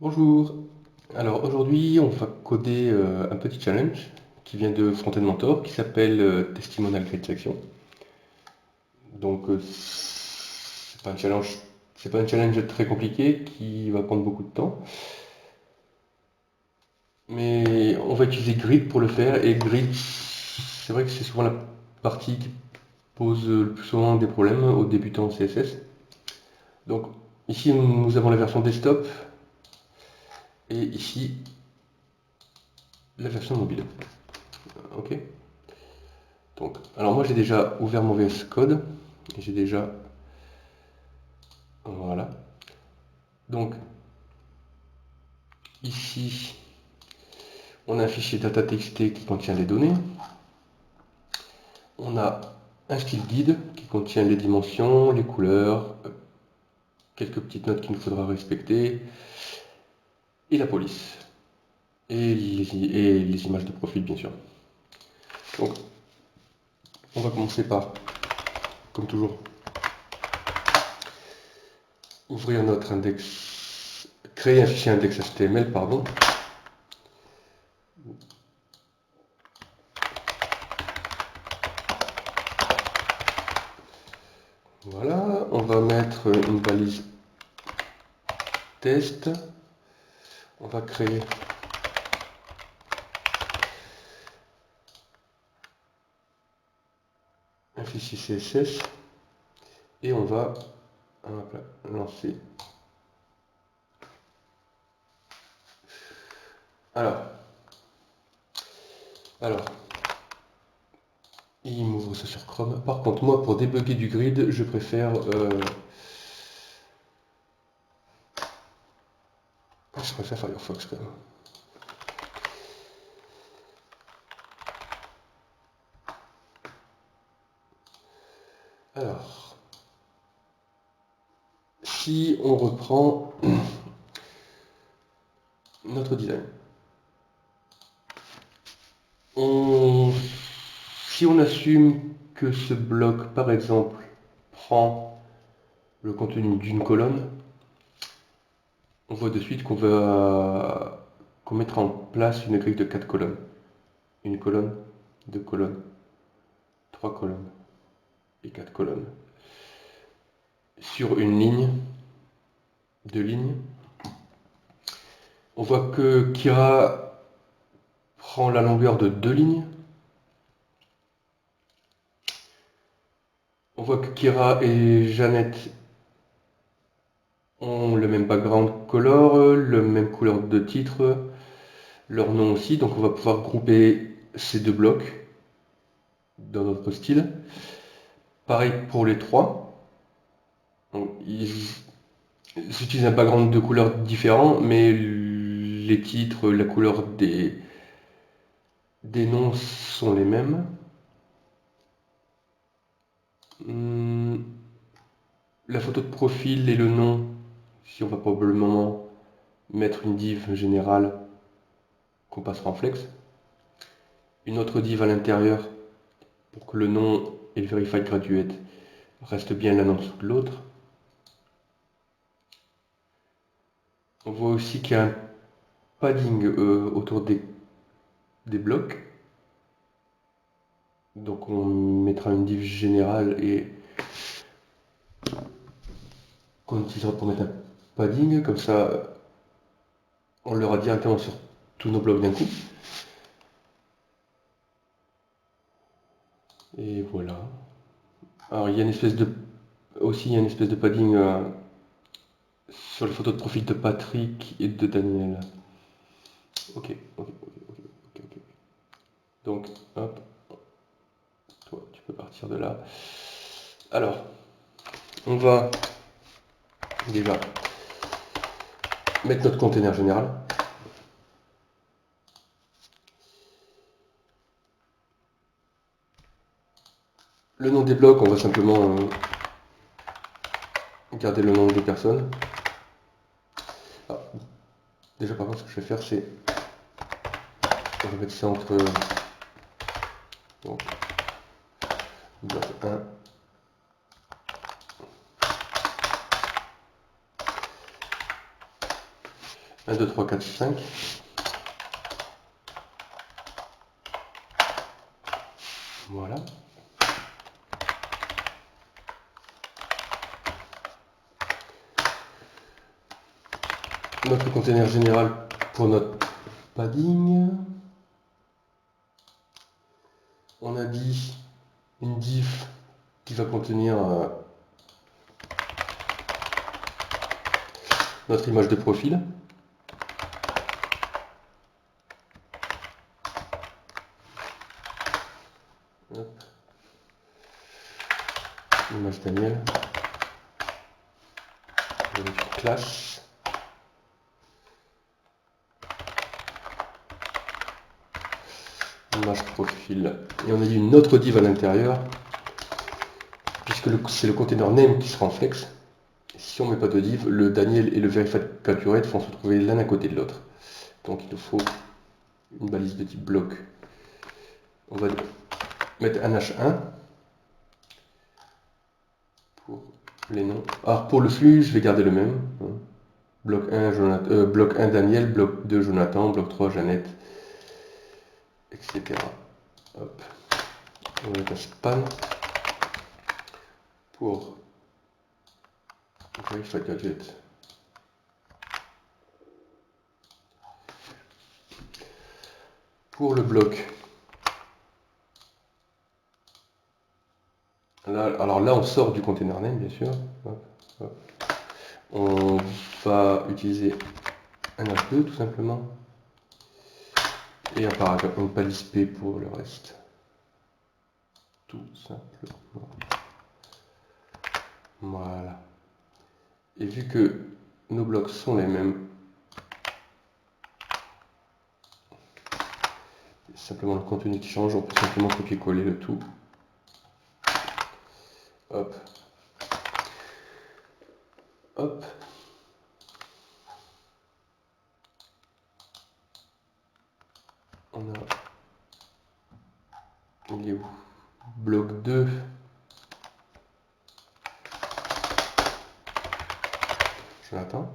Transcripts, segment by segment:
Bonjour. Alors aujourd'hui, on va coder un petit challenge qui vient de Frontend Mentor qui s'appelle Testimonial Grid Section. Donc c'est pas un challenge très compliqué qui va prendre beaucoup de temps, mais on va utiliser Grid pour le faire et Grid, c'est vrai que c'est souvent la partie qui pose le plus souvent des problèmes aux débutants en CSS. Donc ici nous avons la version desktop et ici la version mobile. Ok. Donc, alors moi j'ai déjà ouvert mon VS Code et j'ai déjà, voilà. Donc ici on a un fichier data.txt qui contient les données. On a un style guide qui contient les dimensions, les couleurs, quelques petites notes qu'il nous faudra respecter et la police et les images de profil bien sûr. Donc on va commencer par, comme toujours, ouvrir notre index, créer un fichier index HTML, pardon. Voilà, on va mettre une balise test. On va créer un fichier CSS et on va lancer. Alors, il m'ouvre ça sur Chrome. Par contre, moi, pour débugger du grid, je préfère Firefox quand même. Alors, si on reprend notre design, si on assume que ce bloc, par exemple, prend le contenu d'une colonne, on voit de suite qu'on mettra en place une grille de 4 colonnes. Une colonne, 2 colonnes, 3 colonnes et 4 colonnes. Sur une ligne, 2 lignes, on voit que Kira prend la longueur de 2 lignes. On voit que Kira et Jeannette ont le même background color, le même couleur de titre, leur nom aussi, donc on va pouvoir grouper ces deux blocs dans notre style. Pareil pour les trois. Ils utilisent un background de couleurs différent, mais les titres, la couleur des noms sont les mêmes. La photo de profil et le nom, si on va probablement mettre une div générale qu'on passera en flex. Une autre div à l'intérieur pour que le nom et le verified graduate restent bien l'un en dessous de l'autre. On voit aussi qu'il y a un padding autour des blocs. Donc on mettra une div générale et qu'on utilisera pour mettre un padding, comme ça on l'aura directement sur tous nos blocs d'un coup. Et voilà. Alors il y a une espèce de padding sur les photos de profil de Patrick et de Daniel. Ok. Donc hop, toi tu peux partir de là. Alors, on va déjà mettre notre container général. Le nom des blocs, on va simplement garder le nom des personnes. Ah, déjà par contre, ce que je vais faire, c'est on va mettre ça entre donc, bloc 1 1, 2, 3, 4, 5. Voilà. Notre container général pour notre padding. On a dit une div qui va contenir notre image de profil. Hop. Image Daniel. Classe. Image profil. Et on a dit une autre div à l'intérieur, puisque c'est le container name qui sera en flex. Si on ne met pas de div, le Daniel et le verified calculate vont se trouver l'un à côté de l'autre. Donc il nous faut une balise de type bloc. On va mettre un H1 pour les noms. Alors pour le flux, je vais garder le même. Bloc 1, bloc 1 Daniel, bloc 2 Jonathan, bloc 3 Jeannette, etc. Hop. On va mettre un span pour verified gadget. Pour le bloc. Là, alors là, on sort du container name, bien sûr. Hop, hop. On va utiliser un H2 tout simplement. Et un paragraphe, une balise P pour le reste. Tout simplement. Voilà. Et vu que nos blocs sont les mêmes, simplement le contenu qui change, on peut simplement copier-coller le tout. Hop. Hop. On a... Il est où? Bloc 2. Jonathan.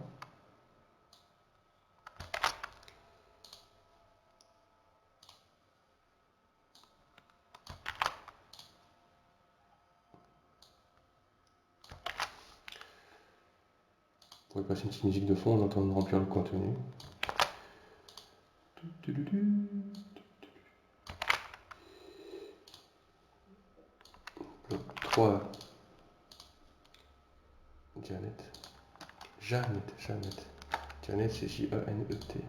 On pourrait passer une petite musique de fond, on entend remplir le contenu. Bloc 3. Janet. Janet. Janet, c'est J-A-N-E-T.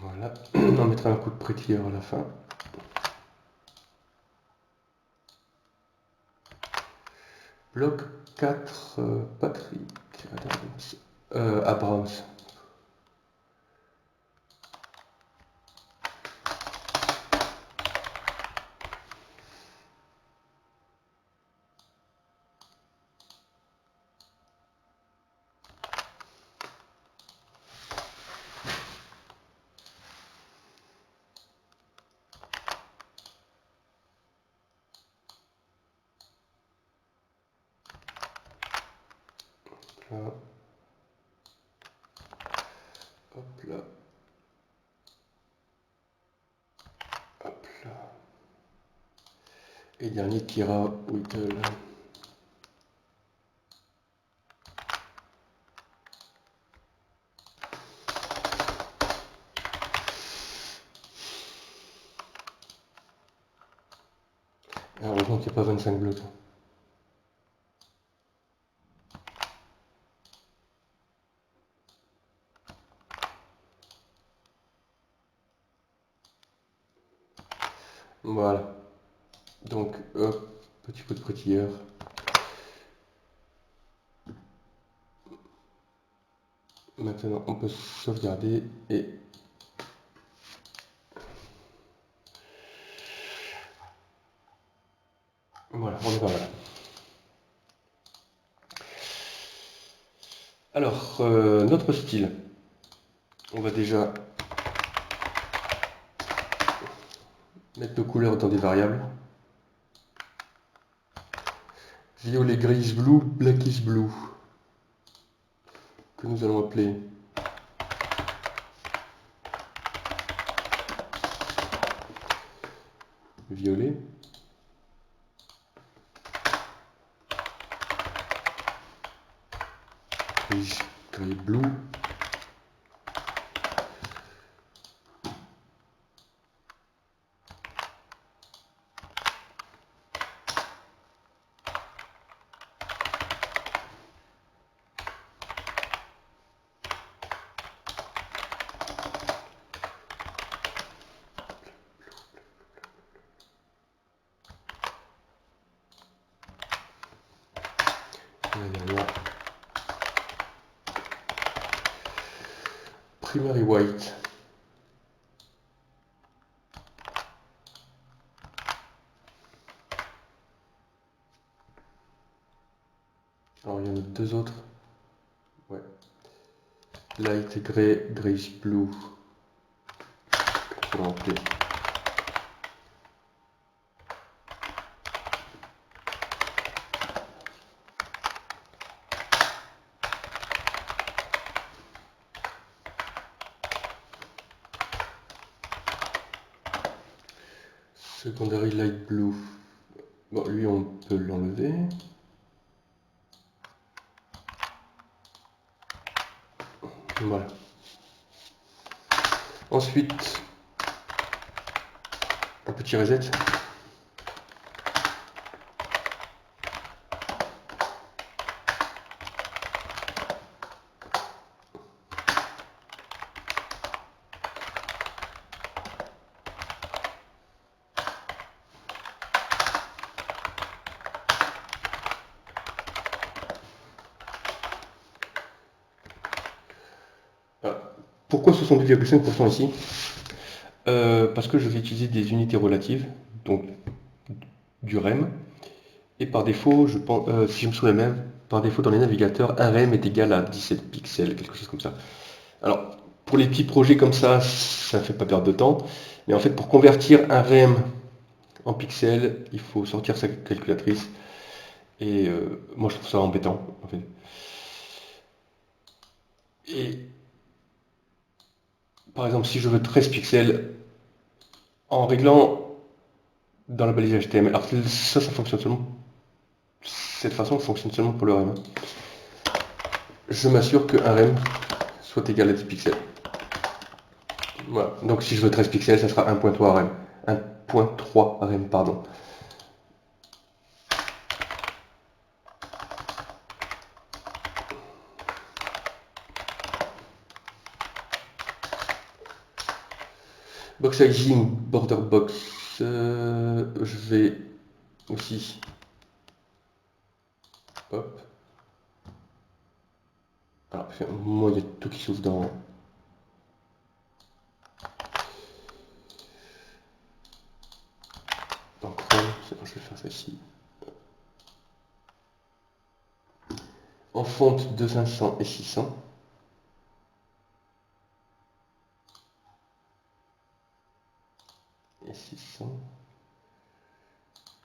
Voilà. On mettra un coup de prétilleur à la fin. Bloc 4, Patrick. Abrams. Là. Hop là. Hop là. Et dernier, Kira Whittle. Heureusement qu'il n'y a pas 25 blocs. Voilà. Donc, hop, petit coup de prétilleur. Maintenant, on peut sauvegarder et... Voilà. Voilà, on est pas mal. Alors, notre style. On va déjà mettre nos couleurs dans des variables. Violet, gris, blue, black is blue. Que nous allons appeler violet. Gris, gris, blue. La dernière. Primary white. Alors il y en a deux autres. Ouais. Light grey, grayish blue. On va appeler. Secondary light blue. Bon, lui on peut l'enlever. Voilà. Ensuite, un petit reset. Voilà. Pourquoi 62,5% ici? Parce que je vais utiliser des unités relatives, donc du REM. Et par défaut, je pense, si je me souviens même, par défaut dans les navigateurs, un REM est égal à 17 pixels, quelque chose comme ça. Alors, pour les petits projets comme ça ne fait pas perdre de temps. Mais en fait, pour convertir un REM en pixels, il faut sortir sa calculatrice. Et moi, je trouve ça embêtant, en fait. Et par exemple, si je veux 13 pixels, en réglant dans la balise HTML, alors ça fonctionne seulement. Cette façon fonctionne seulement pour le REM. Je m'assure qu'un REM soit égal à 10 pixels. Voilà. Donc si je veux 13 pixels, ça sera 1.3 REM. 1.3 REM, pardon. Box sizing, border box, je vais aussi, hop, alors moi il y a tout qui s'ouvre dans Chrome, je vais faire ça ici, en fonte de 500 et 600, et 600,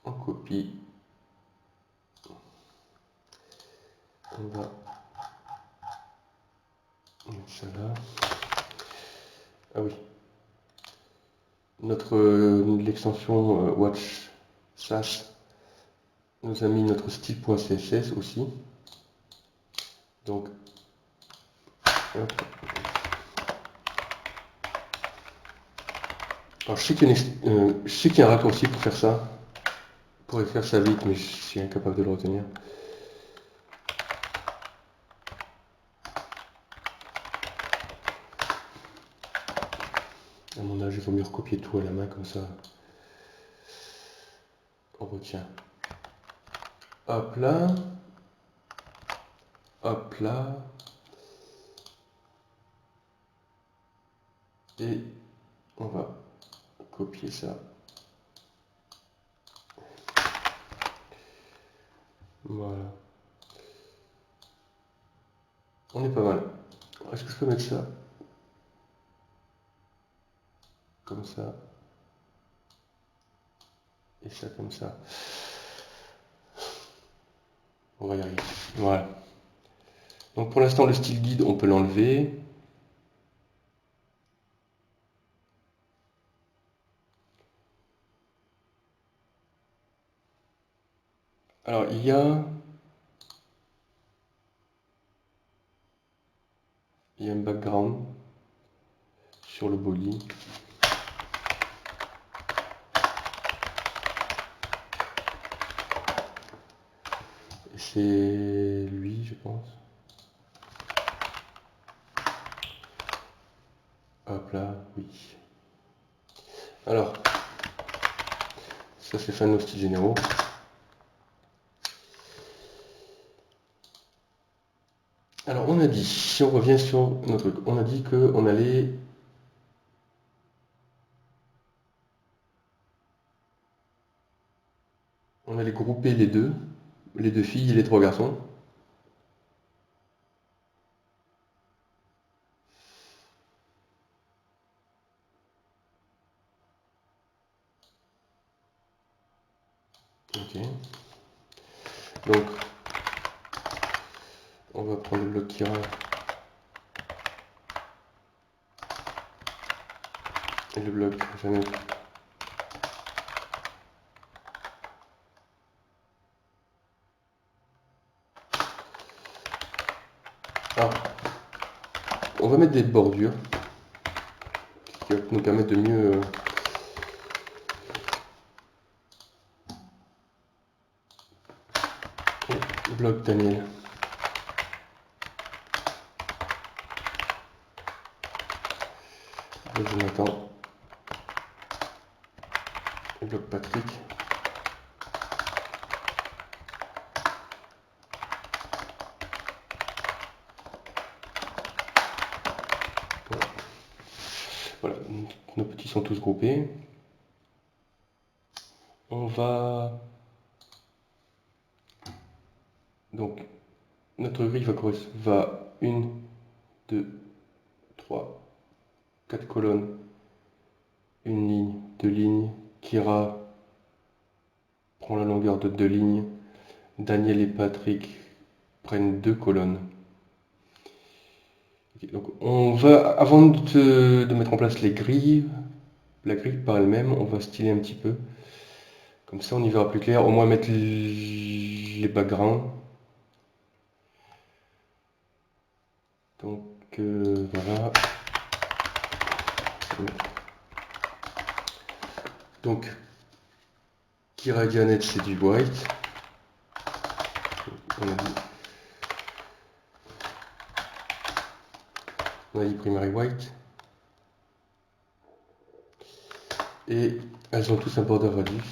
on copie, on va mettre ça là, ah oui, l'extension Watch Slash nous a mis notre style.css aussi, donc hop. Alors, je sais qu'il y a un raccourci pour faire ça. Je pourrais faire ça vite, mais je suis incapable de le retenir. À mon âge, il vaut mieux recopier tout à la main, comme ça on retient. Hop là. Hop là. Et on va copier ça. Voilà. On est pas mal. Est-ce que je peux mettre ça comme ça et ça comme ça? On va y arriver. Voilà. Donc pour l'instant, le style guide, on peut l'enlever. Alors il y a un background sur le body. C'est lui, je pense. Hop là, oui. Alors, ça c'est fin de nos styles généraux. Alors on a dit, si on revient sur notre truc, on a dit qu'on allait grouper les deux filles et les trois garçons. Ok. Donc, on va prendre le bloc Kira et le bloc Jeannette. Alors, on va mettre des bordures qui va nous permettre de mieux le bloc Daniel. Le Jonathan. Le bloc Patrick. Voilà, nos petits sont tous groupés. On va... Donc, notre grille va 1, 2, 3, 4 colonnes, une ligne, 2 lignes. Kira prend la longueur de 2 lignes. Daniel et Patrick prennent 2 colonnes. Okay, donc on va, avant de mettre en place les grilles, la grille par elle-même, on va styler un petit peu. Comme ça on y verra plus clair. Au moins mettre les backgrounds. Donc voilà. Donc Kira et Janet c'est du white. On a dit primary white. Et elles ont tous un border radius.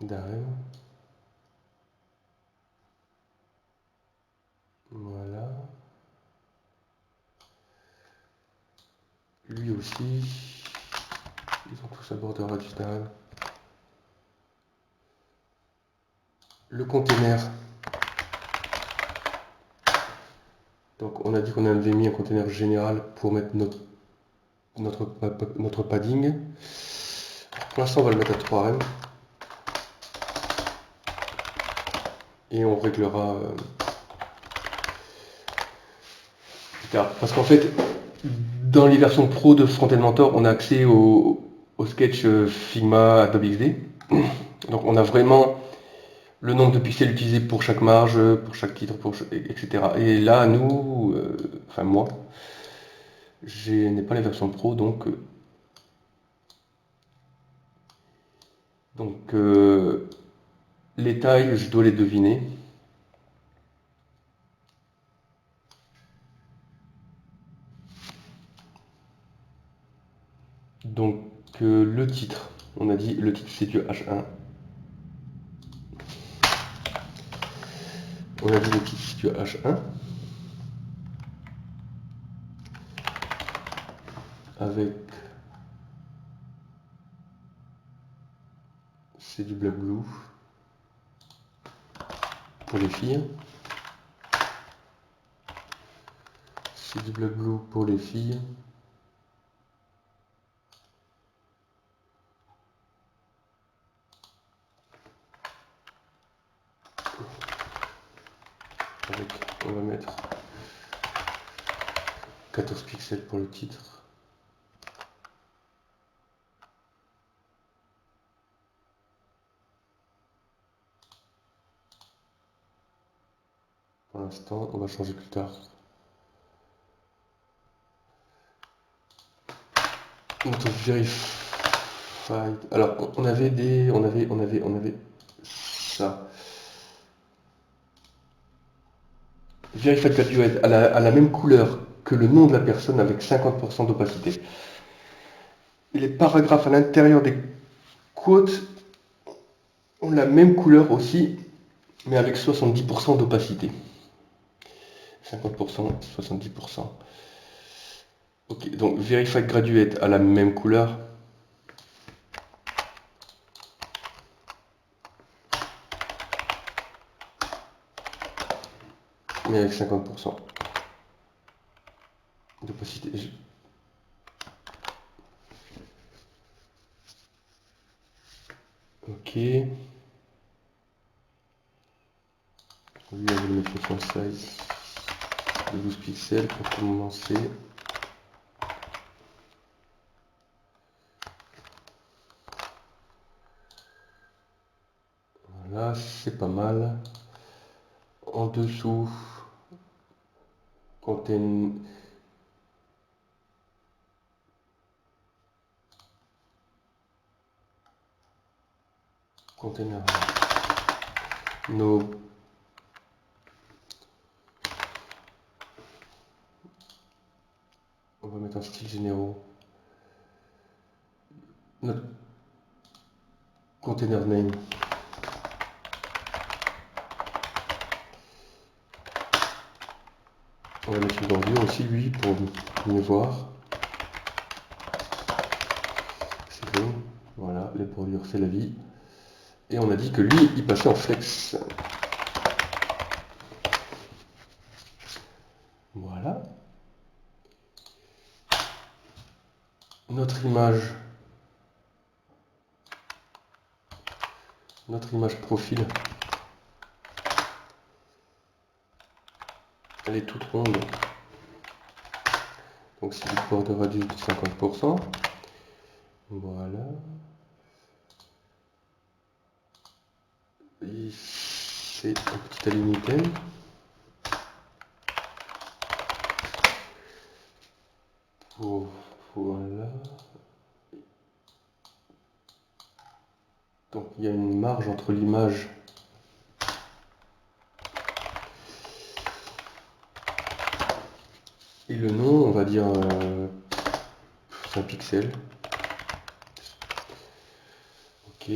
D'arème. Voilà. Lui aussi. Ils ont tous un border radius d'arème. Le container. Donc on a dit qu'on avait mis un container général pour mettre notre padding. Pour l'instant on va le mettre à 3 rem. Et on réglera plus tard. Parce qu'en fait, dans les versions pro de Frontend Mentor, on a accès au sketch Figma Adobe XD. Donc on a vraiment le nombre de pixels utilisés pour chaque marge, pour chaque titre, etc. Et là, nous, enfin moi, je n'ai pas les versions pro, donc les tailles, je dois les deviner. Donc le titre, on a dit le titre c'est du H1. On a dit le titre c'est du H1. Avec c'est du Black Blue pour les filles. C'est du Black Blue pour les filles. On va mettre 14 pixels pour le titre. Pour l'instant, on va changer plus tard. Notre verified. Alors, on avait ça. Verified graduate à la même couleur que le nom de la personne avec 50% d'opacité. Et les paragraphes à l'intérieur des quotes ont la même couleur aussi, mais avec 70% d'opacité. 50%, 70%. Ok, donc Verified Graduate a la même couleur. Mais avec 50% d'opacité. Ok. Lui, on va le mettre le font size de 12 pixels pour commencer. Voilà, c'est pas mal. En dessous, container no on va mettre un style généraux. Notre container name. On va mettre une bordure aussi, lui, pour mieux voir. C'est bon. Voilà, les bordures, c'est la vie. Et on a dit que lui, il passait en flex. Voilà. Notre image profil, elle est toute ronde. Donc c'est du border radius de 50%. Voilà. Et c'est un petit alignitel. Voilà. Donc il y a une marge entre l'image et le nom, on va dire 5 pixels. Ok.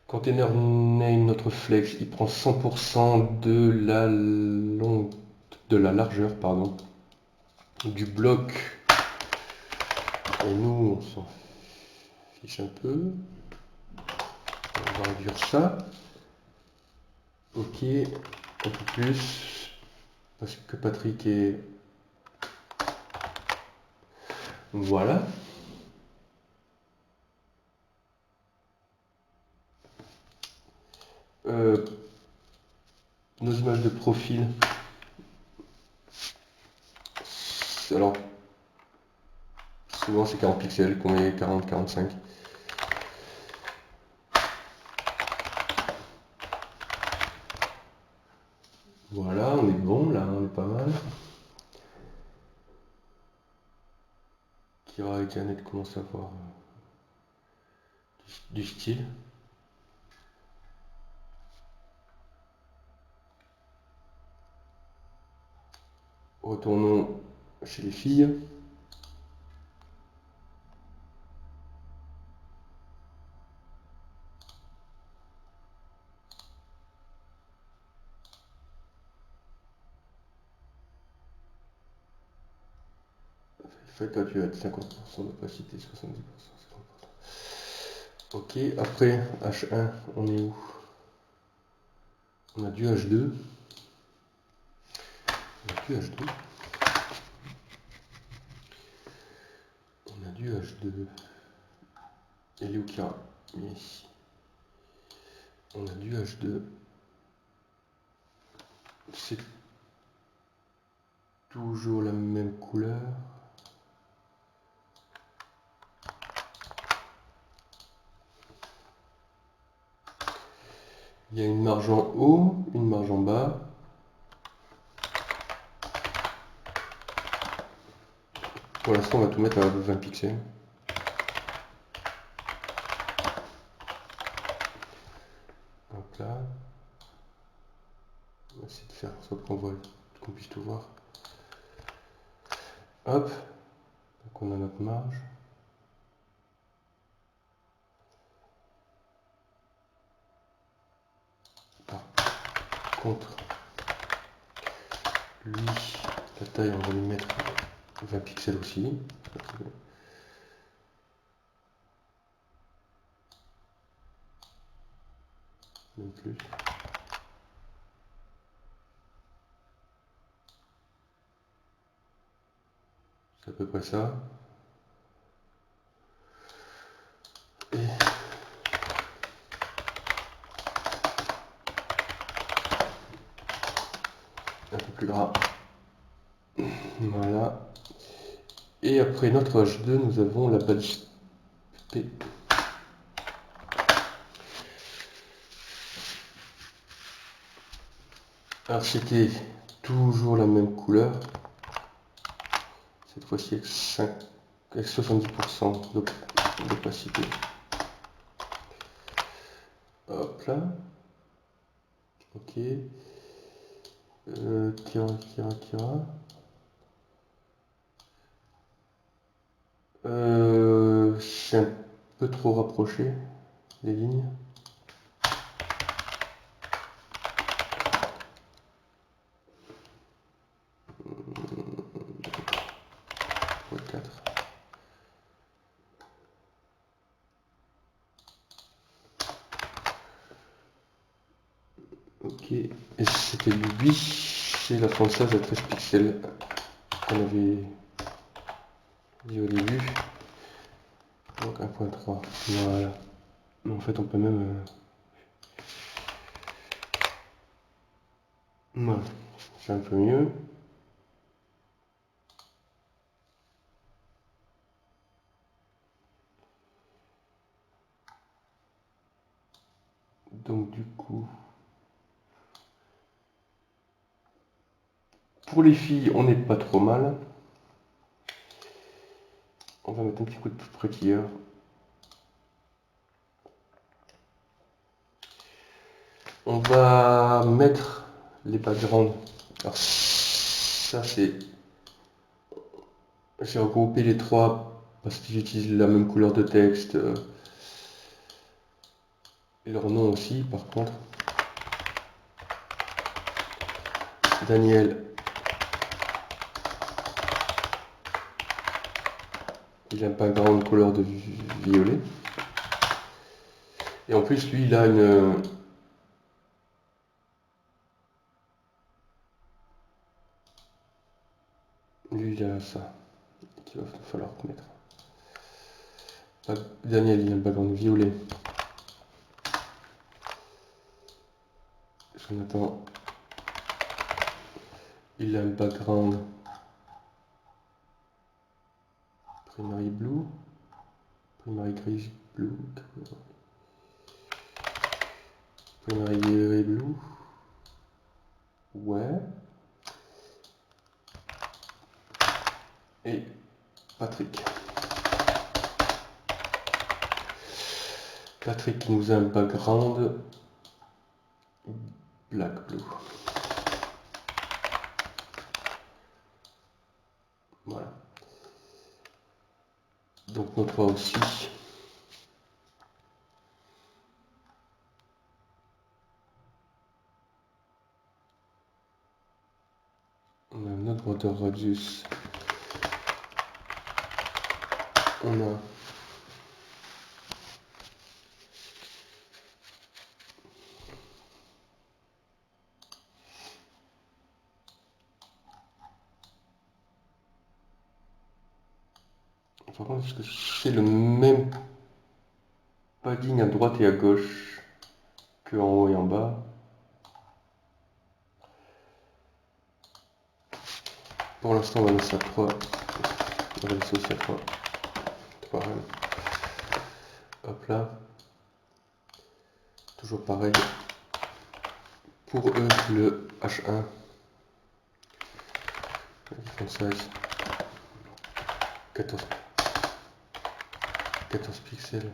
Container name, notre flex, il prend 100% de la largeur, pardon, du bloc. Et nous, on s'en fiche un peu. On va réduire ça. Ok, un peu plus. Parce que Patrick est... Voilà. Nos images de profil. Alors, souvent c'est 40 pixels qu'on met 40-45. Voilà, on est bon, là, on est pas mal. Kira et Janet commencent à avoir du style. Retournons chez les filles. Faites quand tu as 50% d'opacité, 70%, 50%. Ok, après H1, on est où? On a du H2. On a du H2. On a du H2. Elle est où Kira? Ici. On a du H2. C'est toujours la même couleur. Il y a une marge en haut, une marge en bas. Pour l'instant, on va tout mettre à 20 pixels. Donc là, on va essayer de faire en sorte qu'on puisse tout voir. Hop, donc on a notre marge. Par contre, lui, la taille, on va lui mettre 20 pixels aussi. Même plus. C'est à peu près ça. Et un peu plus gras. Voilà. Et après notre H2, nous avons la balise P. Alors c'était toujours la même couleur. Cette fois-ci avec 70% d'opacité. Hop là. Ok. Kira. C'est un peu trop rapproché, les lignes. Ouais, 4. Ok. Et c'était lui, c'est la française à 13 pixels qu'on avait dit au début. Donc 1.3. Voilà. Mais en fait, on peut même... Voilà. C'est un peu mieux. Donc du coup... Pour les filles, on n'est pas trop mal. On va mettre un petit coup de frétilleur. On va mettre les backgrounds. Alors ça c'est... J'ai regroupé les trois parce qu'ils utilisent la même couleur de texte. Et leur nom aussi par contre. Daniel. Il a un background couleur de violet. Et en plus lui il a une... Lui il a ça. Qu'il va falloir mettre. Daniel il a un background violet. Jonathan il a un background primary blue. Primary gris blue. Primary blue. Ouais. Et Patrick. Patrick nous a un background black blue. Voilà. Donc on voit aussi. On a notre border radius. On a Par contre, est-ce que c'est le même padding à droite et à gauche que en haut et en bas? Pour l'instant, on va laisser à 3. On va laisser aussi à 3. 3 RAM. Hop là. Toujours pareil. Pour eux, le H1. Font size 14 pixels.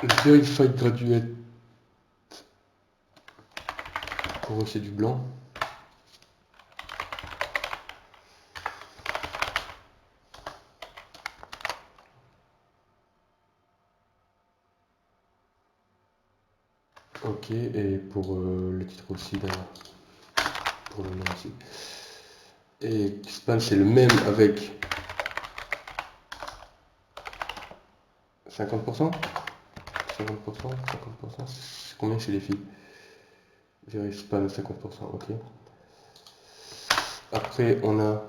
Le Verified Graduate, pour eux c'est du blanc. Ok, et pour le titre aussi d'ailleurs, pour le nom aussi. Et span c'est le même avec 50%. 50%, 50%, c'est combien chez les filles? Verispan 50%, ok. Après on a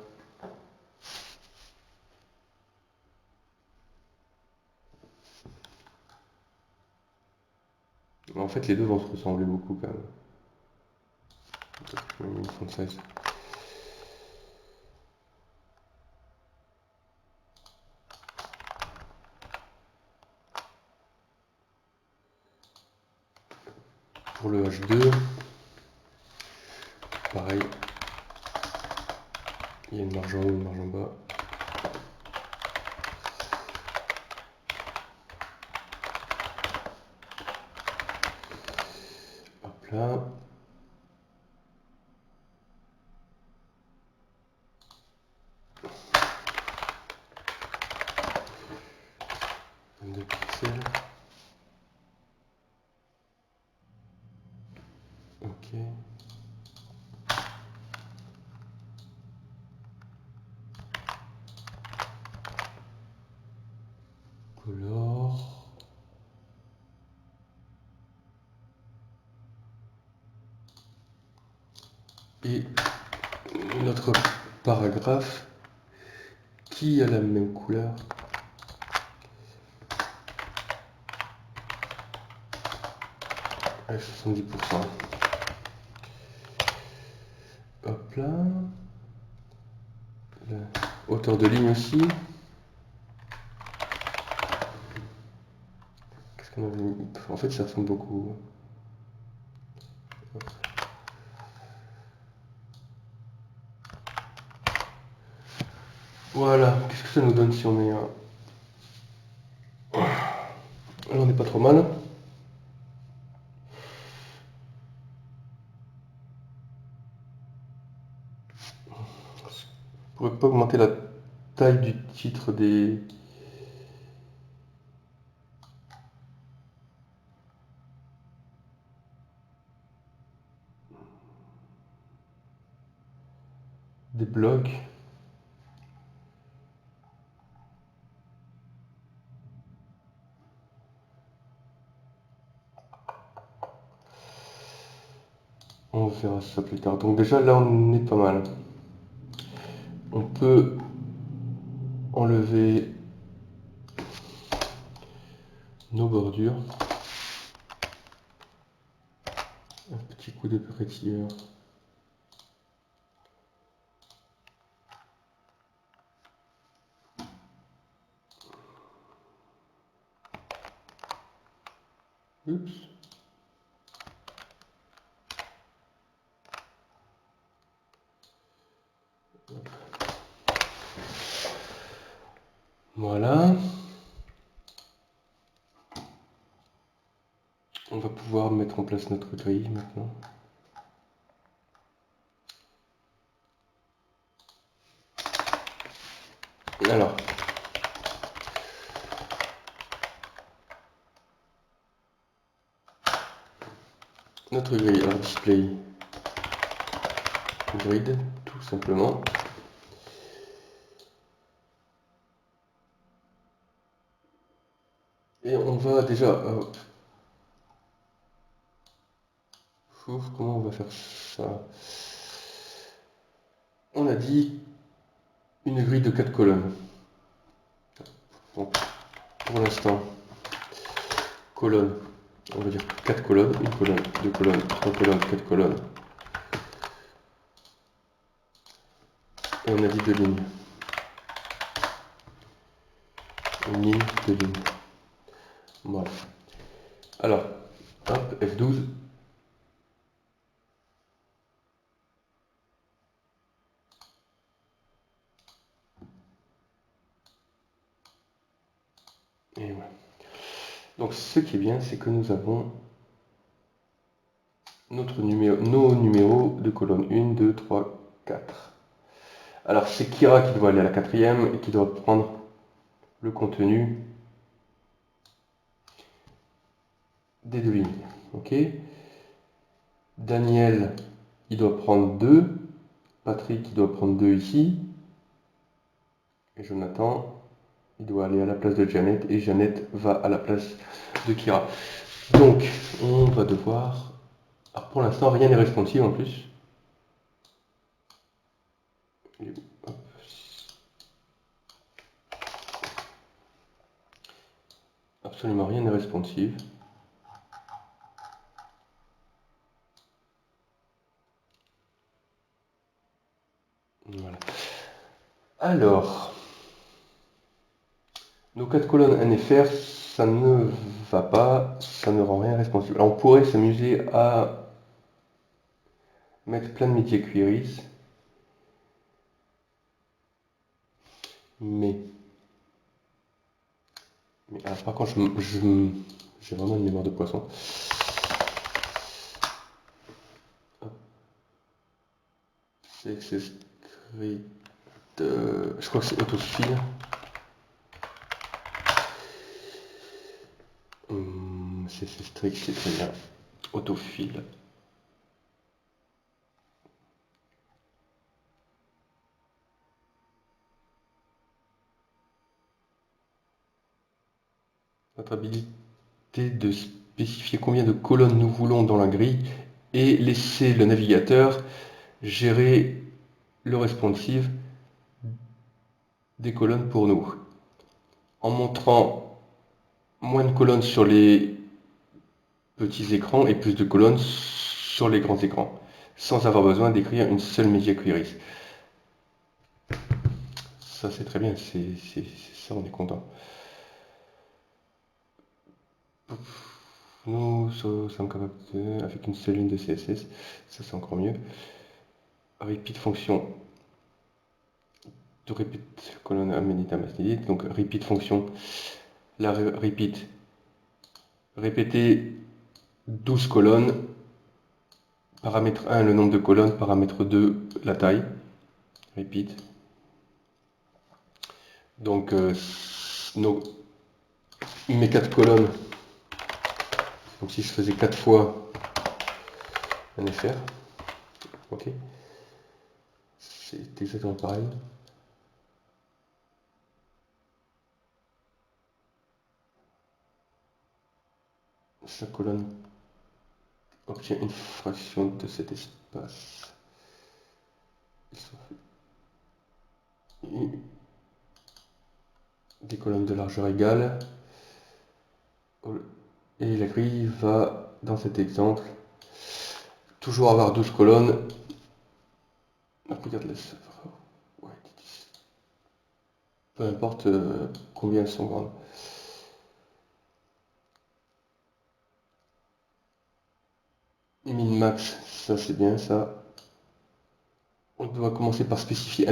en fait les deux vont se ressembler beaucoup quand même. Une font size. Pour le H2, pareil. Il y a une marge en haut, une marge en bas. Hop là. Pixels. Ok. Color. Et notre paragraphe qui a la même couleur. À 70%. Hop là. La hauteur de ligne aussi. Qu'est-ce qu'on avait mis? En fait, ça ressemble beaucoup. Voilà. Qu'est-ce que ça nous donne si on met un... Là, on n'est pas trop mal. Je pourrais pas augmenter la taille du titre des blogs. On verra ça plus tard. Donc déjà là on est pas mal. On peut enlever nos bordures. Un petit coup de pétilleur. Oups. Voilà. On va pouvoir mettre en place notre grille maintenant. Alors, notre grille, alors display grid, tout simplement. Et on va déjà Comment on va faire ça? On a dit une grille de 4 colonnes. Donc, pour l'instant, colonne, on va dire 4 colonnes, une colonne, deux colonnes, trois colonnes, 4 colonnes. Et on a dit deux lignes. Une ligne, deux lignes. Voilà. Alors, hop, F12. Et voilà. Donc ce qui est bien, c'est que nous avons nos numéros de colonne 1, 2, 3, 4. Alors c'est Kira qui doit aller à la quatrième et qui doit prendre le contenu des deux lignes. Ok. Daniel, il doit prendre 2. Patrick, il doit prendre 2 ici. Et Jonathan, il doit aller à la place de Janet. Et Janet va à la place de Kira. Donc, on va devoir... Alors pour l'instant, rien n'est responsive en plus. Absolument rien n'est responsive. Voilà. Alors, nos 4 colonnes NFR, ça ne va pas, ça ne rend rien responsive. Alors, on pourrait s'amuser à mettre plein de media queries, mais alors, par contre, j'ai vraiment une mémoire de poisson. C'est script, je crois que c'est autofill. C'est strict, c'est très bien. Autofill. Notre habilité de spécifier combien de colonnes nous voulons dans la grille et laisser le navigateur gérer le responsive des colonnes pour nous. En montrant moins de colonnes sur les petits écrans et plus de colonnes sur les grands écrans, sans avoir besoin d'écrire une seule media query. Ça c'est très bien, c'est ça, on est content. Nous sommes capables de, avec une seule ligne de CSS, ça c'est encore mieux. Repeat fonction de repeat colonne amenita masnidit, donc repeat fonction, la repeat, répéter 12 colonnes, paramètre 1 le nombre de colonnes, paramètre 2 la taille, repeat. Donc mes 4 colonnes, donc si je faisais 4 fois un FR, ok, c'est exactement pareil. Chaque colonne obtient une fraction de cet espace. Des colonnes de largeur égale. Et la grille va, dans cet exemple, toujours avoir 12 colonnes. Regarde la ouais, peu importe combien elles sont grandes. Min max, ça c'est bien ça. On doit commencer par spécifier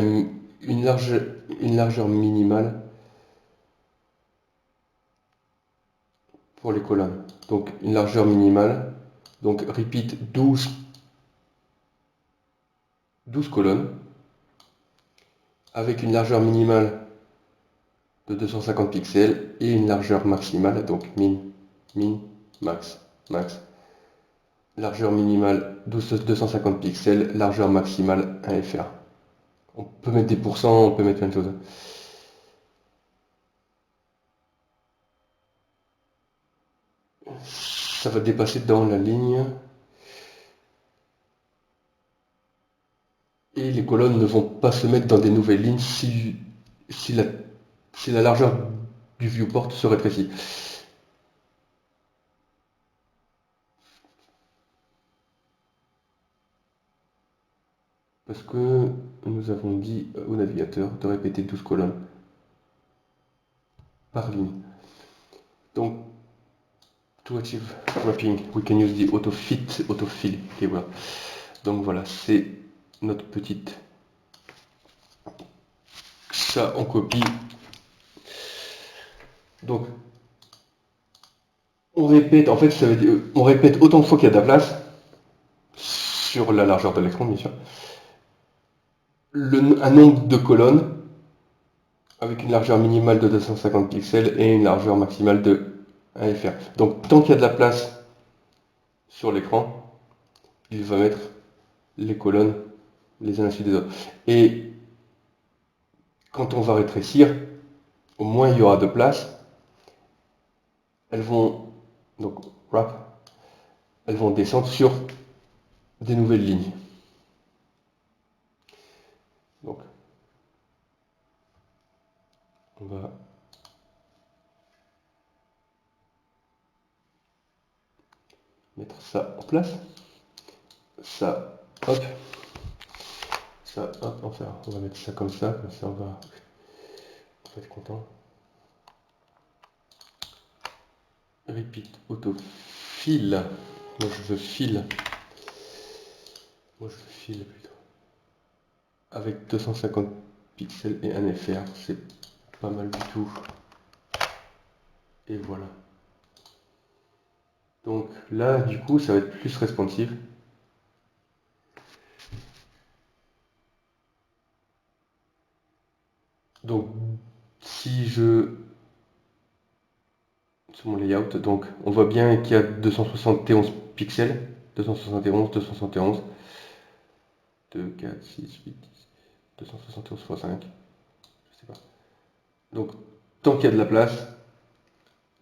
une largeur minimale pour les colonnes. Donc une largeur minimale. Donc repeat 12 colonnes avec une largeur minimale de 250 pixels et une largeur maximale, donc min, max, max. Largeur minimale 250 pixels, largeur maximale 1 FR. On peut mettre des pourcents, on peut mettre plein de choses. Ça va dépasser dans la ligne. Et les colonnes ne vont pas se mettre dans des nouvelles lignes si la largeur du viewport se rétrécit. Parce que nous avons dit au navigateur de répéter 12 colonnes par ligne. Donc, to achieve wrapping, we can use the autofill keyword. Donc voilà, c'est notre petite. Ça, on copie. Donc, on répète, en fait, ça veut dire, on répète autant de fois qu'il y a de la place, sur la largeur de l'écran, bien sûr, un nombre de colonnes avec une largeur minimale de 250 pixels et une largeur maximale de 1 fr. Donc, tant qu'il y a de la place sur l'écran, il va mettre les colonnes les uns à la suite des autres. Et quand on va rétrécir, au moins il y aura de place. Elles vont donc wrap, elles vont descendre sur des nouvelles lignes. Donc on va mettre ça en place. Ça, hop. Ça, hop, enfin, on va mettre ça comme ça on va être content. Repeat autofill. Moi je veux fil. Moi je veux fil plutôt. Avec 250 pixels et un FR, c'est pas mal du tout. Et voilà. Donc là, du coup, ça va être plus responsive. Donc, si je... sur mon layout, donc on voit bien qu'il y a 271 pixels. 271, 271. 2, 4, 6, 8, 10. 271 x 5. Je sais pas. Donc, tant qu'il y a de la place,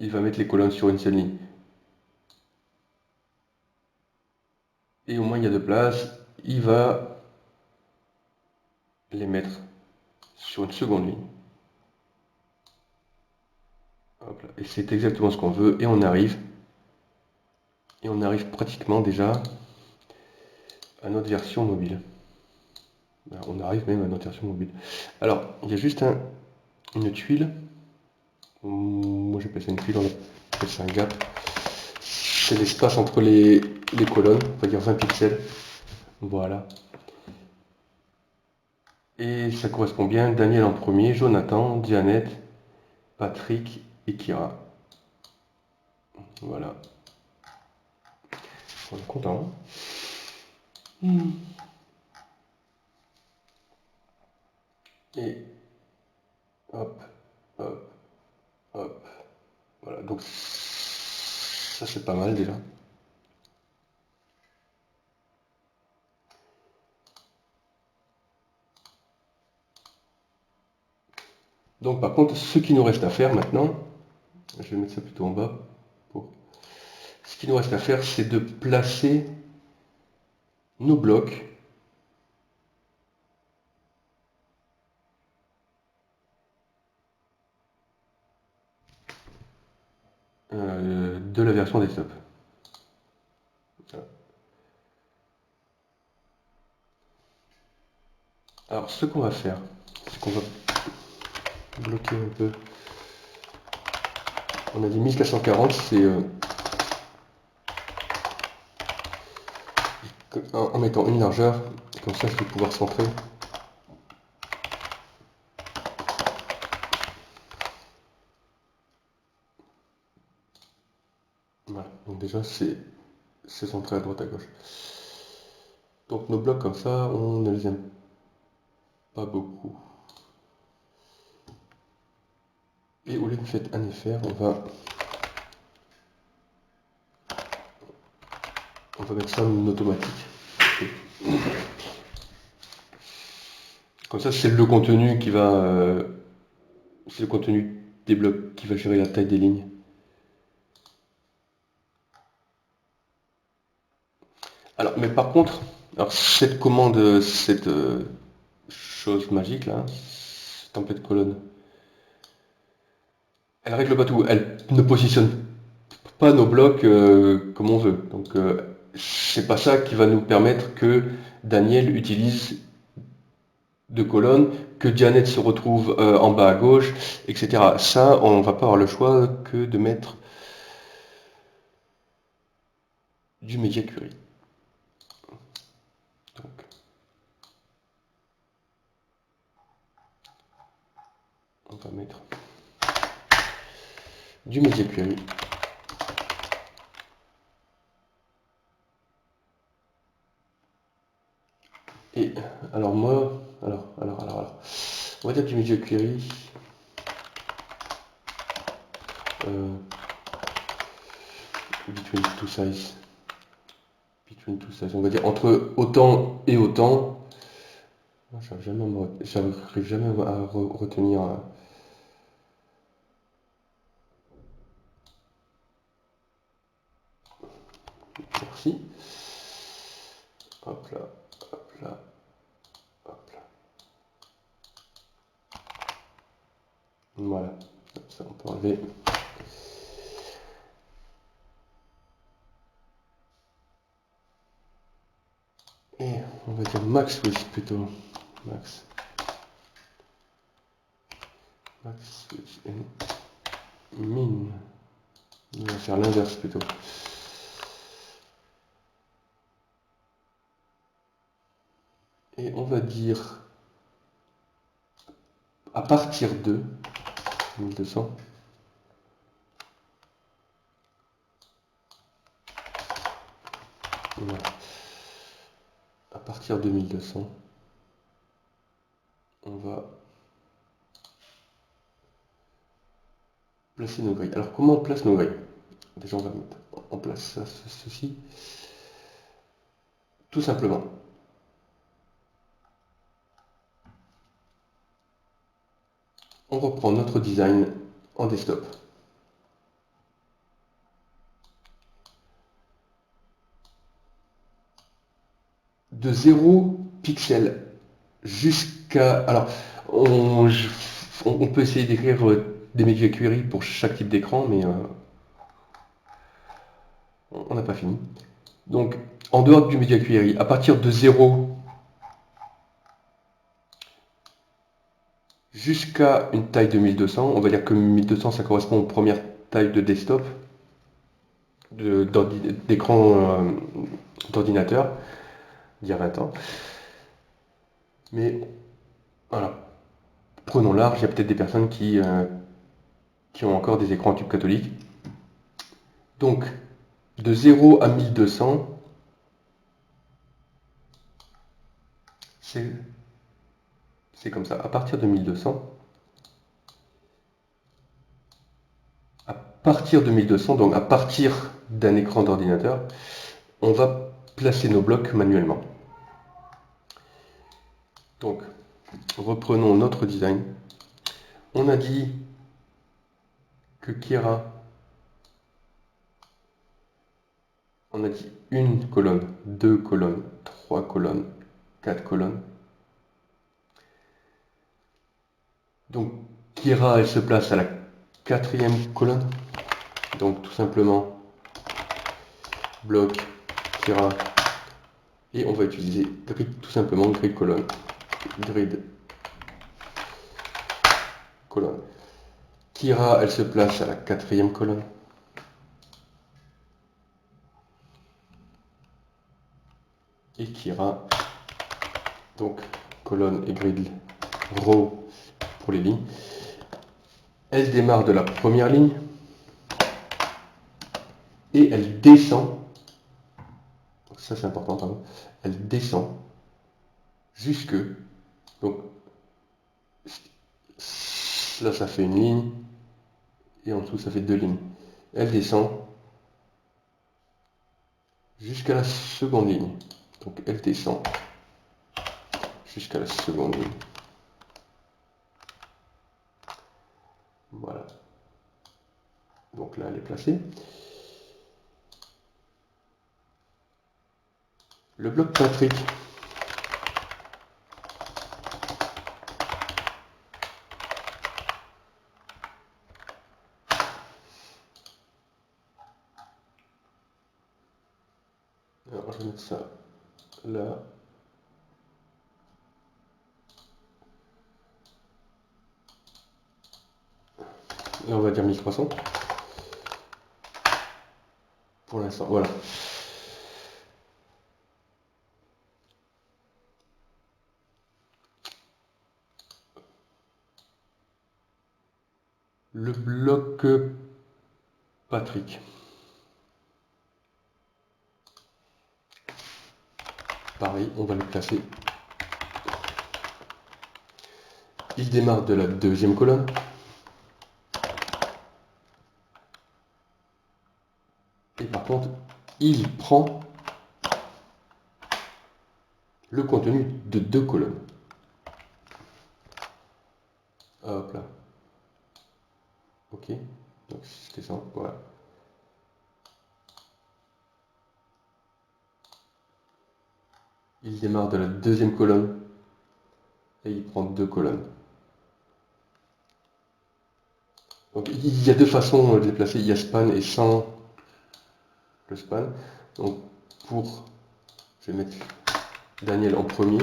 il va mettre les colonnes sur une seule ligne. Et au moins il y a de place, il va les mettre sur une seconde ligne. Hop là. Et c'est exactement ce qu'on veut. Et on arrive pratiquement déjà à notre version mobile. On arrive même à notre version mobile. Alors, il y a juste une tuile. Moi j'appelle ça une tuile, on appelle ça un gap. C'est l'espace entre les colonnes, on va dire 20 pixels. Voilà. Et ça correspond bien, Daniel en premier, Jonathan, Janet, Patrick et Kira. Voilà. On est content. Et hop, hop, hop. Voilà, donc ça c'est pas mal déjà. Donc par contre, ce qui nous reste à faire maintenant, je vais mettre ça plutôt en bas. Ce qui nous reste à faire, c'est de placer nos blocs de la version desktop. Voilà. Alors ce qu'on va faire, c'est qu'on va bloquer un peu. On a dit 1440, c'est en mettant une largeur, comme ça je vais pouvoir centrer. Voilà, donc déjà c'est centré à droite à gauche. Donc nos blocs comme ça, on ne les aime pas beaucoup. Et au lieu de mettre un FR, on va mettre ça en automatique. Comme ça, c'est le contenu qui va, c'est le contenu des blocs qui va gérer la taille des lignes. Alors, mais par contre, Alors cette commande, cette chose magique là, template colonne, elle règle pas tout. Elle ne positionne pas nos blocs comme on veut. Donc c'est pas ça qui va nous permettre que Daniel utilise deux colonnes, que Janet se retrouve en bas à gauche, etc. Ça, on va pas avoir le choix que de mettre du Media Query. Donc, on va mettre du Media Query. Et alors moi, on va dire du Media Query. Between two size. Between two size. On va dire entre autant et autant. J'arrive jamais à retenir. Merci. Hop là, hop là, hop là. Voilà. Ça, on peut enlever. Et on va dire max width plutôt. Max. Max width et min. On va faire l'inverse plutôt. Et on va dire à partir de 1200. Voilà. À partir de 1200, on va placer nos grilles. Alors comment on place nos grilles? Déjà on va mettre en place ceci. Tout simplement. On reprend notre design en desktop. De 0 pixel jusqu'à... Alors, on peut essayer d'écrire des Media Query pour chaque type d'écran, mais on n'a pas fini. Donc, en dehors du Media Query, à partir de 0 jusqu'à une taille de 1200, on va dire que 1200 ça correspond aux premières tailles de desktop, d'écran d'ordinateur, d'il y a 20 ans. Mais voilà, prenons large, il y a peut-être des personnes qui ont encore des écrans en tube catholique. Donc, de 0 à 1200, c'est comme ça. À partir de 1200, donc à partir d'un écran d'ordinateur, on va placer nos blocs manuellement. Donc, reprenons notre design. On a dit que Kira, on a dit une colonne, deux colonnes, trois colonnes, quatre colonnes. Donc, Kira, elle se place à la quatrième colonne. Donc, tout simplement, bloc, Kira, et on va utiliser grid, tout simplement, grid colonne. Grid colonne. Kira, elle se place à la quatrième colonne. Et Kira, donc colonne et grid row pour les lignes. Elle démarre de la première ligne et elle descend. Ça c'est important, pardon. Elle descend jusque. Donc là ça fait une ligne et en dessous ça fait deux lignes. Elle descend jusqu'à la seconde ligne. Donc elle descend jusqu'à la seconde ligne. Voilà. Donc là elle est placée. Le bloc Patrick. Alors, je vais mettre ça là. Et on va dire 1300. Pour l'instant, voilà. Le bloc Patrick. Pareil, on va le placer. Il démarre de la deuxième colonne. Et par contre, il prend le contenu de 2 colonnes. Hop là. Ok. Donc c'était ça. Voilà. Il démarre de la deuxième colonne. Et il prend 2 colonnes. Donc il y a 2 façons de les placer. Il y a span et sans le span. Donc je vais mettre Daniel en premier.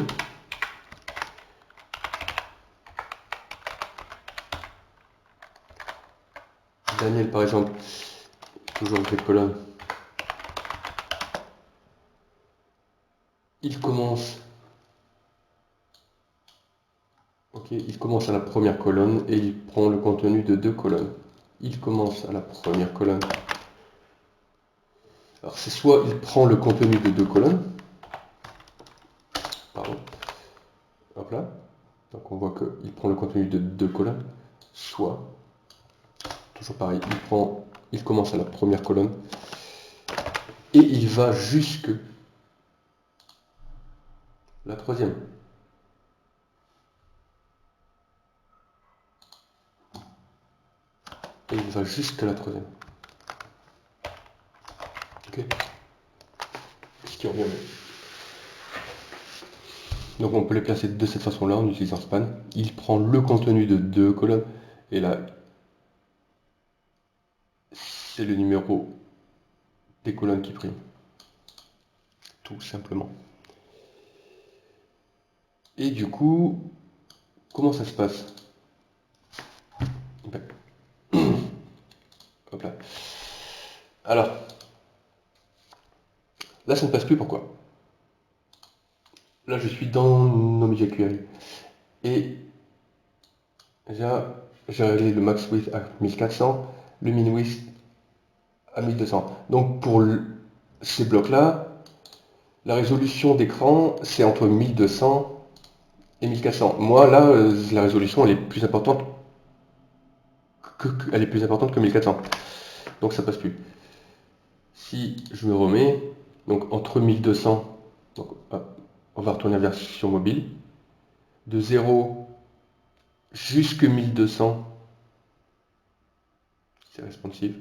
Daniel par exemple, toujours avec les colonnes. Il commence. Ok, il commence à la première colonne et il prend le contenu de 2 colonnes. Il commence à la première colonne. Alors c'est soit il prend le contenu de 2 colonnes. Pardon. Hop là. Donc on voit qu'il prend le contenu de 2 colonnes. Soit, toujours pareil, il commence à la première colonne et il va jusque la troisième. Et il va jusque la troisième. Ok. Ce qui revient. Donc on peut les placer de cette façon-là en utilisant span. Il prend le contenu de 2 colonnes et là c'est le numéro des colonnes qui prime. Tout simplement. Et du coup, comment ça se passe? Hop là. Alors, là ça ne passe plus, pourquoi? Là je suis dans nos médias query. Et j'ai réglé le max width à 1400, le min width à 1200. Donc pour ces blocs-là, la résolution d'écran, c'est entre 1200 et 1400. Moi, là, la résolution, elle est plus importante que 1400. Donc ça passe plus. Si je me remets, donc entre 1200, donc, hop, on va retourner à la version mobile, de 0 jusque 1200, c'est responsive,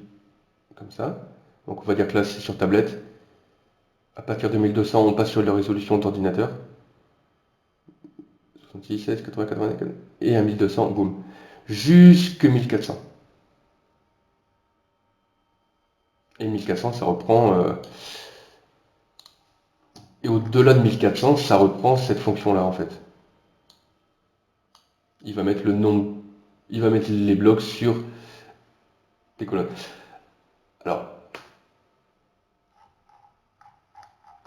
comme ça. Donc on va dire que là, c'est sur tablette. À partir de 1200, on passe sur la résolution d'ordinateur. 66, 16, 80, 80, et à 1200, boum. Jusque 1400. Et 1400, ça reprend... et au-delà de 1400, ça reprend cette fonction-là, en fait. Il va mettre le nom... Il va mettre les blocs sur des colonnes. Alors,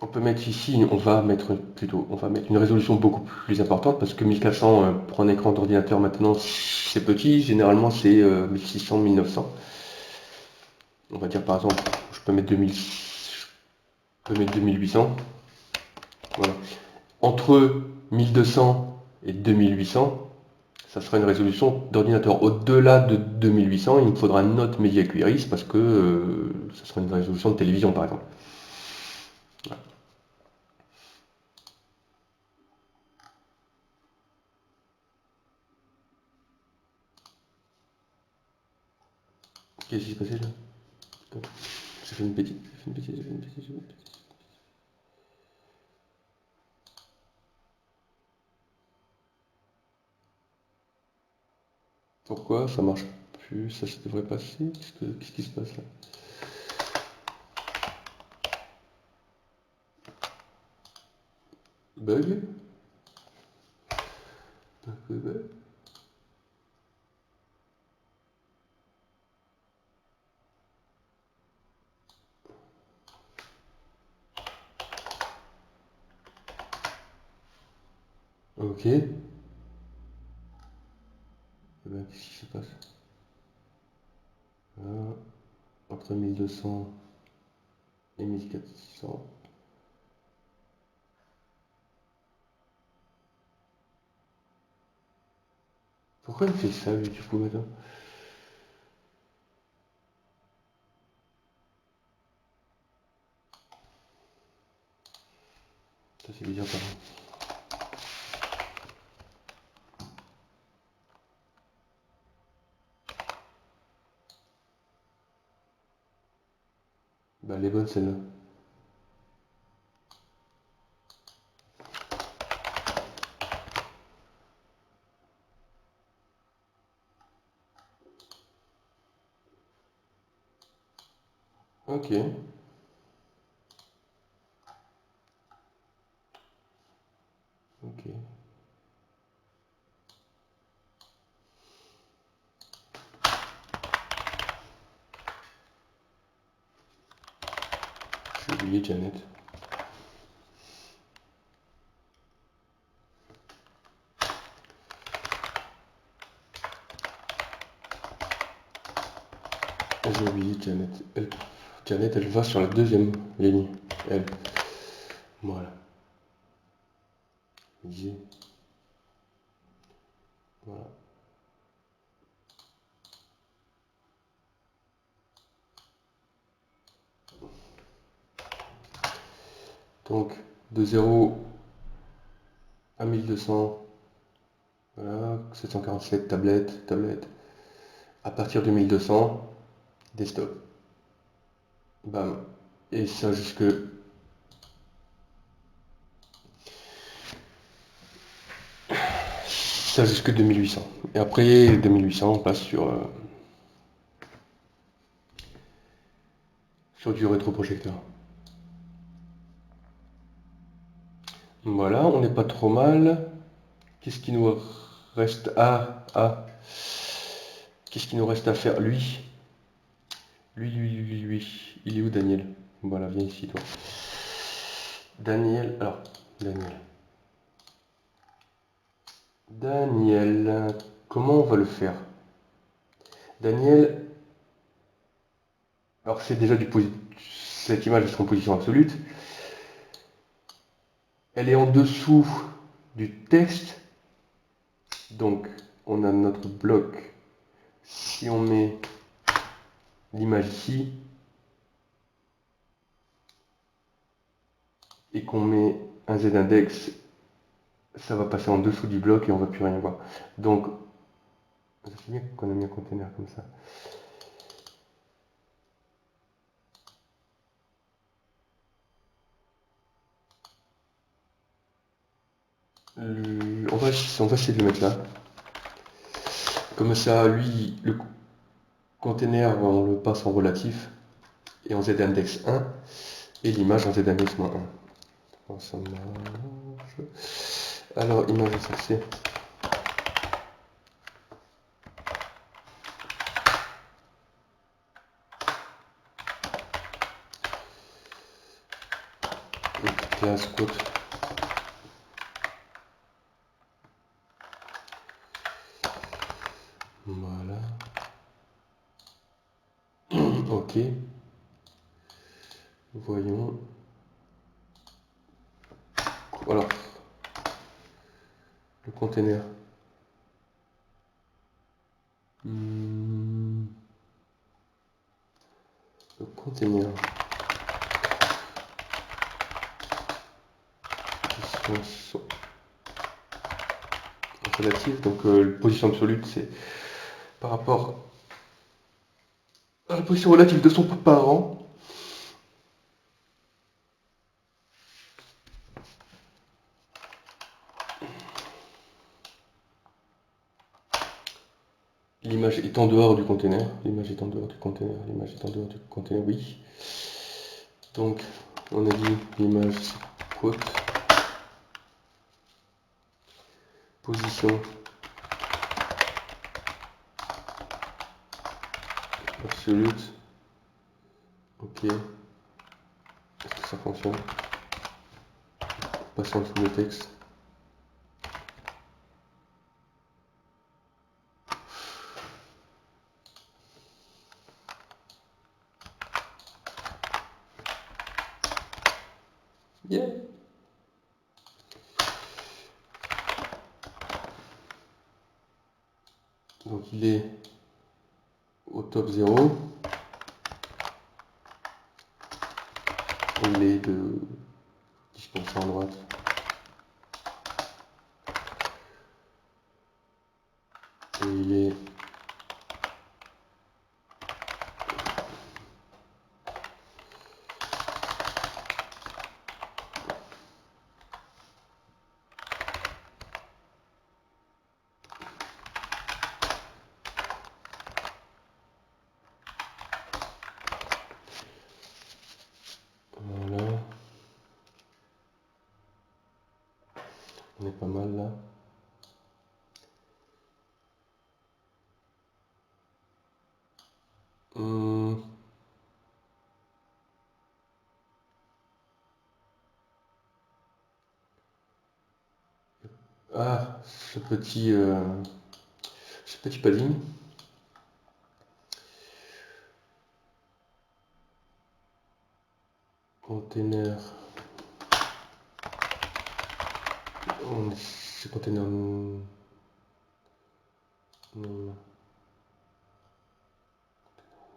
on peut mettre ici, on va mettre une résolution beaucoup plus importante parce que 1400 pour un écran d'ordinateur maintenant c'est petit, généralement c'est 1600, 1900. On va dire par exemple, je peux mettre 2800. Voilà. Entre 1200 et 2800, ça sera une résolution d'ordinateur. Au-delà de 2800, il me faudra un autre Media Query parce que ça sera une résolution de télévision par exemple. Voilà. Qu'est-ce qui s'est passé là? J'ai fait une bêtise, j'ai fait une bêtise. Pourquoi ça marche plus? Ça devrait passer? Qu'est-ce qui se passe là? Bug? Ok. Eh ben, qu'est-ce qui se passe? Voilà. Entre 1200 et 1400. Pourquoi il me fait ça lui du coup maintenant? Ça c'est bizarre par contre. Bah elle est bonne celle-là. Ok. Ok. J'ai oublié Janet. J'ai oublié Janet. Janet, elle va sur la deuxième ligne. Elle. Voilà. J. Voilà. Donc, de 0 à 1200. Voilà. 747, tablette, tablette. À partir de 1200, desktop. Bam. Et ça jusque. Ça jusque 2800. Et après 2800, on passe sur du rétroprojecteur. Voilà, on n'est pas trop mal. Qu'est-ce qui nous reste? Qu'est-ce qui nous reste à faire? Lui. Il est où Daniel? Voilà, viens ici toi. Daniel, alors, Daniel, comment on va le faire? Daniel, alors c'est déjà cette image est en position absolue. Elle est en dessous du texte. Donc, on a notre bloc. Si on met l'image ici et qu'on met un z-index, ça va passer en dessous du bloc et on ne va plus rien voir. Donc, c'est bien qu'on a mis un container comme ça. On va essayer de le mettre là. Comme ça, lui, le container, on le passe en relatif et en z-index 1 et l'image en z-index -1. Bon, ça marche. Alors, image SRC. Classe quote. Voilà. Ok. Voyons. Alors, le container. Le container. Position relative. Donc, position absolue, c'est par rapport à la position relative de son parent. L'image est en dehors du container. L'image est en dehors du container. L'image est en dehors du container, oui. Donc, on a dit l'image quote. Position. Absolute. Ok. Est-ce que ça fonctionne? Passons en dessous le texte. Yeah. Donc il est au top 0. Il est de 10% à droite. Et il est voilà. On est pas mal là. Ah, ce petit padding. Container. C'est container name.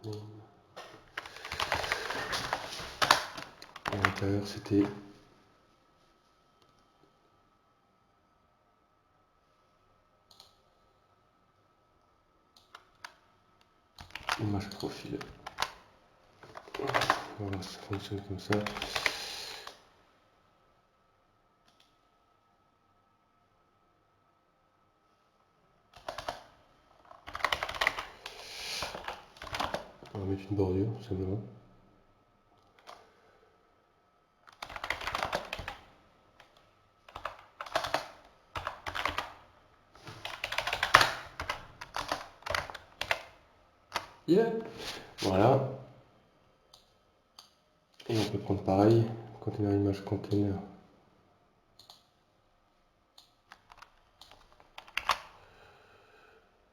Et à l'intérieur, c'était image profil. Voilà, ça fonctionne comme ça. On va mettre une bordure, tout simplement. Yeah. Voilà. Et on peut prendre pareil, container image container.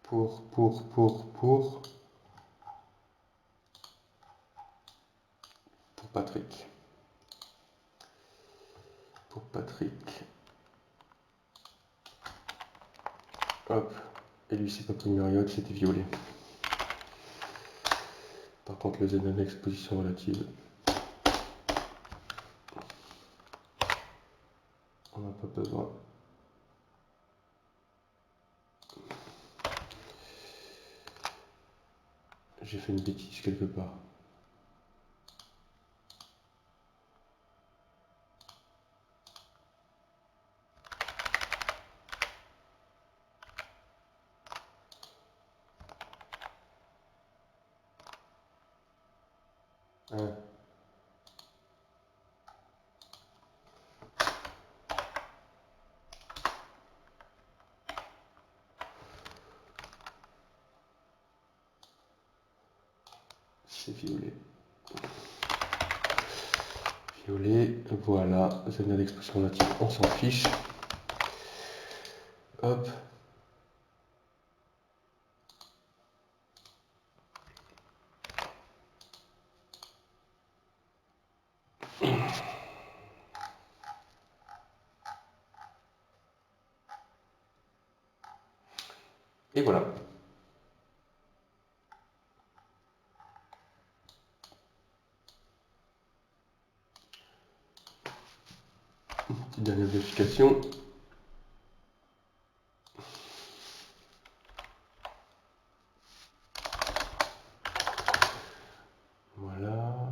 Pour Patrick. Pour Patrick. Hop. Et lui, c'est pas pris Marriott, c'était violet. Par contre, le Z annexe position relative. On n'a pas besoin. J'ai fait une bêtise quelque part. Hein. C'est violet. Violet, voilà. Z annexe position relative, on s'en fiche. Hop. Et voilà. Petite dernière vérification. Voilà.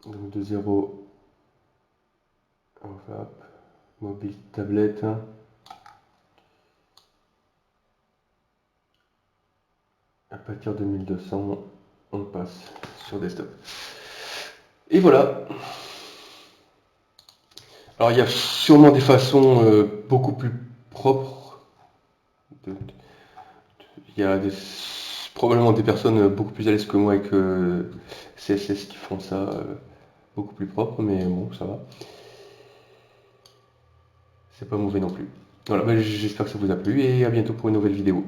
Donc de 0, on va Hop, mobile, tablette. À partir de 1200, on passe sur desktop. Et voilà. Alors il y a sûrement des façons beaucoup plus propres. Il y a probablement des personnes beaucoup plus à l'aise que moi avec CSS qui font ça beaucoup plus propre, mais bon, ça va. C'est pas mauvais non plus. Voilà, j'espère que ça vous a plu et à bientôt pour une nouvelle vidéo.